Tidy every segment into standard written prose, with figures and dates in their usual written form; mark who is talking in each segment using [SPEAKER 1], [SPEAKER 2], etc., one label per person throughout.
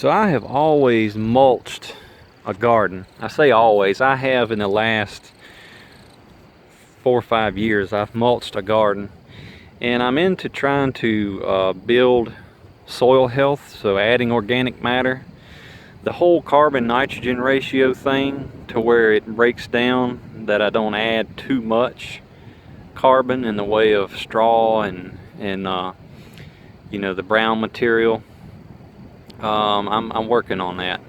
[SPEAKER 1] So I have always mulched a garden. I say always, I have in the last 4 or 5 years I've mulched a garden, and I'm into trying to build soil health, so adding organic matter, the whole carbon nitrogen ratio thing to where it breaks down that I don't add too much carbon in the way of straw and you know, the brown material. I'm working on that,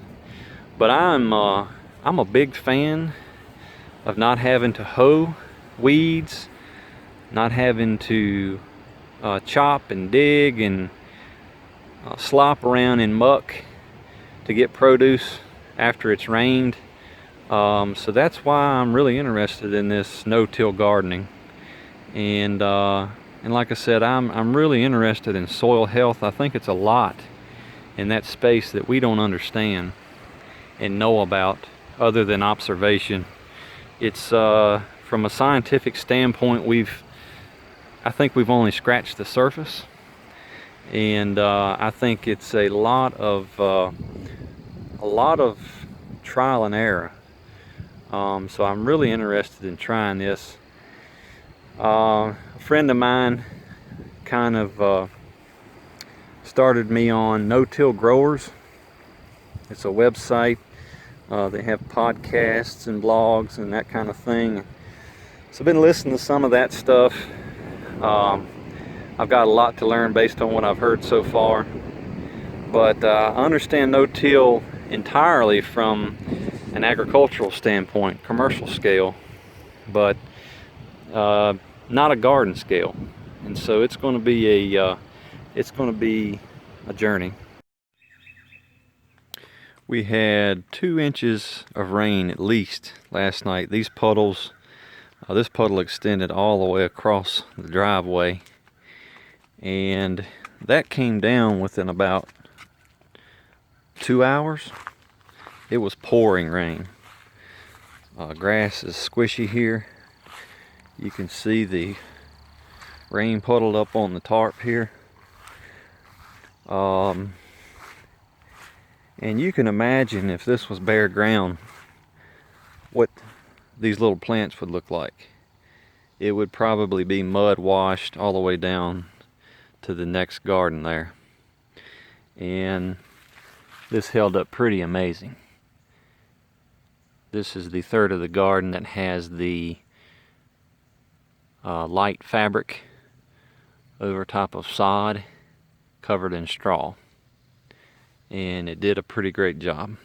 [SPEAKER 1] but I'm a big fan of not having to hoe weeds, not having to chop and dig and slop around in muck to get produce after it's rained. So that's why I'm really interested in this no-till gardening, and like I said, I'm really interested in soil health. I think it's a lot in that space that we don't understand and know about other than observation. It's from a scientific standpoint, I think we've only scratched the surface, and I think it's a lot of trial and error. So I'm really interested in trying this. A friend of mine kind of started me on No-Till Growers. It's a website. They have podcasts and blogs and that kind of thing. So I've been listening to some of that stuff. I've got a lot to learn based on what I've heard so far. But I understand no-till entirely from an agricultural standpoint, commercial scale, but not a garden scale. And so it's going to be a journey. We had 2 inches of rain at least last night. These puddles, this puddle extended all the way across the driveway, and that came down within about 2 hours. It was pouring rain. Grass is squishy here. You can see the rain puddled up on the tarp here. And you can imagine if this was bare ground, what these little plants would look like. It would probably be mud washed all the way down to the next garden there. And this held up pretty amazing. This is the third of the garden that has the light fabric over top of sod covered in straw, and it did a pretty great job.